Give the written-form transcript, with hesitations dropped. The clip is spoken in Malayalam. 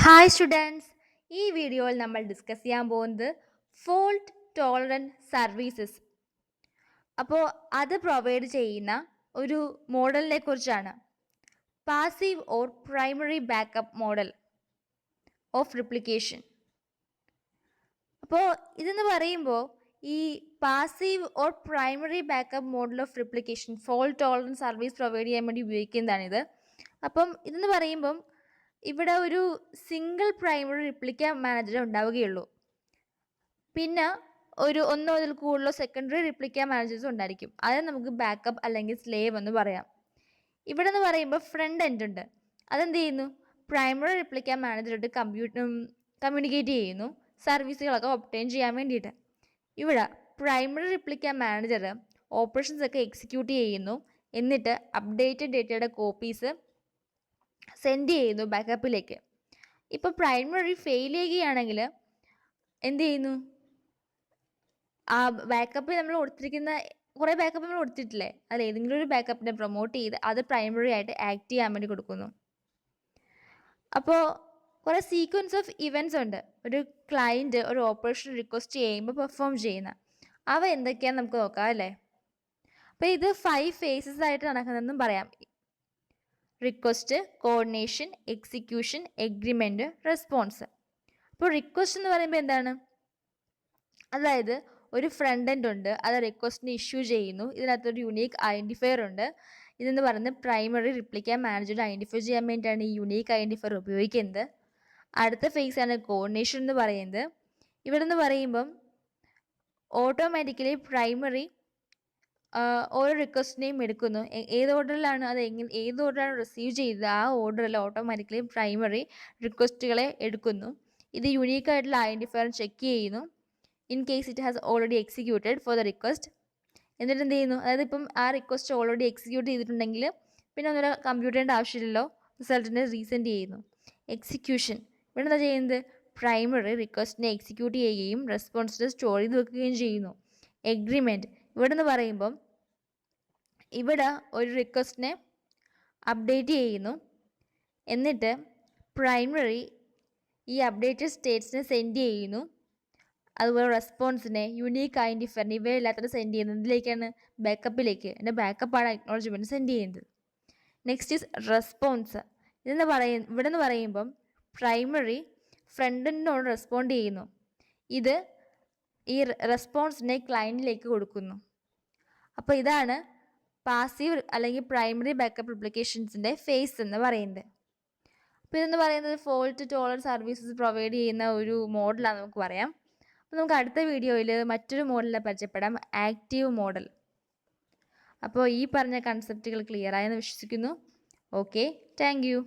ഹായ് സ്റ്റുഡൻസ്, ഈ വീഡിയോയിൽ നമ്മൾ ഡിസ്കസ് ചെയ്യാൻ പോകുന്നത് ഫോൾട്ട് ടോളറൻറ്റ് സർവീസസ്. അപ്പോൾ അത് പ്രൊവൈഡ് ചെയ്യുന്ന ഒരു മോഡലിനെ കുറിച്ചാണ്. Passive or primary backup model of replication. അപ്പോൾ ഇതെന്ന് പറയുമ്പോൾ ഈ passive or primary backup model of replication fault tolerant service provide ചെയ്യാൻ വേണ്ടി ഉപയോഗിക്കുന്നതാണിത്. അപ്പം ഇതെന്ന് പറയുമ്പം ഇവിടെ ഒരു സിംഗിൾ പ്രൈമറി റിപ്ലിക്ക മാനേജർ ഉണ്ടാവുകയുള്ളൂ. പിന്നെ ഒരു ഒന്നോ അതിൽ കൂടുതലോ സെക്കൻഡറി റിപ്ലിക്ക മാനേജേഴ്സ് ഉണ്ടായിരിക്കും. അത് നമുക്ക് ബാക്കപ്പ് അല്ലെങ്കിൽ സ്ലേവ് എന്ന് പറയാം. ഇവിടെ എന്ന് പറയുമ്പോൾ ഫ്രണ്ട് എൻഡ് ഉണ്ട്. അതെന്ത് ചെയ്യുന്നു? പ്രൈമറി റിപ്ലിക്ക മാനേജറായിട്ട് കമ്മ്യൂണിക്കേറ്റ് ചെയ്യുന്നു സർവീസുകളൊക്കെ ഒബ്റ്റെയിൻ ചെയ്യാൻ വേണ്ടിയിട്ട്. ഇവിടെ പ്രൈമറി റിപ്ലിക്ക മാനേജർ ഓപ്പറേഷൻസ് ഒക്കെ എക്സിക്യൂട്ട് ചെയ്യുന്നു. എന്നിട്ട് അപ്ഡേറ്റഡ് ഡേറ്റയുടെ കോപ്പീസ് സെൻഡ് ചെയ്യുന്നു ബാക്കപ്പിലേക്ക്. ഇപ്പോൾ പ്രൈമറി ഫെയിൽ ചെയ്യുകയാണെങ്കിൽ എന്ത് ചെയ്യുന്നു? ആ ബാക്കപ്പ് നമ്മൾ കൊടുത്തിരിക്കുന്ന കുറേ ബാക്കപ്പ് നമ്മൾ കൊടുത്തിട്ടില്ലേ, അതിൽ ഏതെങ്കിലും ഒരു ബാക്കപ്പിനെ പ്രൊമോട്ട് ചെയ്ത് അത് പ്രൈമറി ആയിട്ട് ആക്ട് ചെയ്യാൻ വേണ്ടി കൊടുക്കുന്നു. അപ്പോൾ കുറേ സീക്വൻസ് ഓഫ് ഇവൻറ്റ്സ് ഉണ്ട്. ഒരു ക്ലയൻറ്റ് ഒരു ഓപ്പറേഷൻ റിക്വസ്റ്റ് ചെയ്യുമ്പോൾ പെർഫോം ചെയ്യുന്ന അവ എന്തൊക്കെയാണെന്ന് നമുക്ക് നോക്കാം അല്ലേ. അപ്പോൾ ഇത് 5 phases ആയിട്ട് നടക്കുന്നതെന്നും പറയാം. Request, coordination, execution, agreement, response. അപ്പോൾ റിക്വസ്റ്റ് എന്ന് പറയുമ്പോൾ എന്താണ്? അതായത് ഒരു ഫ്രണ്ട് എൻഡ് ഉണ്ട്, അത് റിക്വസ്റ്റിന് ഇഷ്യൂ ചെയ്യുന്നു. ഇതിനകത്തൊരു യുണീക്ക് ഐഡൻറ്റിഫയർ ഉണ്ട്. ഇതെന്ന് പറയുന്നത് പ്രൈമറി റിപ്ലിക്ക മാനേജർ ഐഡൻറ്റിഫൈ ചെയ്യാൻ വേണ്ടിയിട്ടാണ് ഈ യുണീക്ക് ഐഡൻറ്റിഫയർ ഉപയോഗിക്കുന്നത്. അടുത്ത ഫേസാണ് കോർഡിനേഷൻ എന്ന് പറയുന്നത്. ഇവിടെ നിന്ന് പറയുമ്പം ഓട്ടോമാറ്റിക്കലി പ്രൈമറി ഓരോ റിക്വസ്റ്റിനെയും എടുക്കുന്നു. ഏത് ഓർഡറിലാണ് അത് ഏത് ഓർഡറാണ് റിസീവ് ചെയ്തത് ആ ഓർഡറിൽ ഓട്ടോമാറ്റിക്കലി പ്രൈമറി റിക്വസ്റ്റുകളെ എടുക്കുന്നു. ഇത് യുണീക്ക് ആയിട്ടുള്ള ഐഡൻറ്റിഫയർ ചെക്ക് ചെയ്യുന്നു. In case it has already executed for the request. എന്നിട്ട് എന്ത് ചെയ്യുന്നു? അതായത് ഇപ്പം ആ റിക്വസ്റ്റ് ഓൾറെഡി എക്സിക്യൂട്ട് ചെയ്തിട്ടുണ്ടെങ്കിൽ പിന്നെ ഒന്നുകൂടെ കമ്പ്യൂട്ട് ചെയ്യേണ്ട ആവശ്യമില്ലല്ലോ, റിസൾട്ടിനെ റീസെൻഡ് ചെയ്യുന്നു. എക്സിക്യൂഷൻ ഇവിടെ എന്താ ചെയ്യുന്നത്? പ്രൈമറി റിക്വസ്റ്റിനെ എക്സിക്യൂട്ട് ചെയ്യുകയും റെസ്പോൺസിനെ സ്റ്റോർ ചെയ്ത് വെക്കുകയും ചെയ്യുന്നു. എഗ്രിമെൻറ്റ് ഇവിടെ നിന്ന് പറയുമ്പം ഇവിടെ ഒരു റിക്വസ്റ്റിനെ അപ്ഡേറ്റ് ചെയ്യുന്നു. എന്നിട്ട് പ്രൈമറി ഈ അപ്ഡേറ്റഡ് സ്റ്റേറ്റ്സിനെ സെൻഡ് ചെയ്യുന്നു. അതുപോലെ റെസ്പോൺസിനെ യുണീക്ക് ഐഡൻറ്റിഫയറിന് ഇവയില്ലാത്തത് സെൻഡ് ചെയ്യുന്നത് ഇതിലേക്കാണ്, ബാക്കപ്പിലേക്ക്. എൻ്റെ ബാക്കപ്പാണ് അക്നോളജ്മെൻറ്റ് സെൻഡ് ചെയ്യുന്നത്. Next is response. ഇവിടെ നിന്ന് പറയുമ്പം പ്രൈമറി ഫ്രണ്ടിനോട് റെസ്പോണ്ട് ചെയ്യുന്നു. ഇത് ഈ റെസ്പോൺസിനെ ക്ലയൻറ്റിലേക്ക് കൊടുക്കുന്നു. അപ്പോൾ ഇതാണ് പാസീവ് അല്ലെങ്കിൽ പ്രൈമറി ബാക്കപ്പ് റിപ്ലിക്കേഷൻസിൻ്റെ ഫേസ് എന്ന് പറയുന്നത്. അപ്പോൾ ഇതെന്ന് പറയുന്നത് ഫോൾട്ട് ടോളറൻറ്റ് സർവീസസ് പ്രൊവൈഡ് ചെയ്യുന്ന ഒരു മോഡലാണെന്ന് നമുക്ക് പറയാം. അപ്പോൾ നമുക്ക് അടുത്ത വീഡിയോയിൽ മറ്റൊരു മോഡലിനെ പരിചയപ്പെടാം, ആക്റ്റീവ് മോഡൽ. അപ്പോൾ ഈ പറഞ്ഞ കൺസെപ്റ്റുകൾ ക്ലിയർ ആയെന്ന് വിശ്വസിക്കുന്നു. Okay, thank you.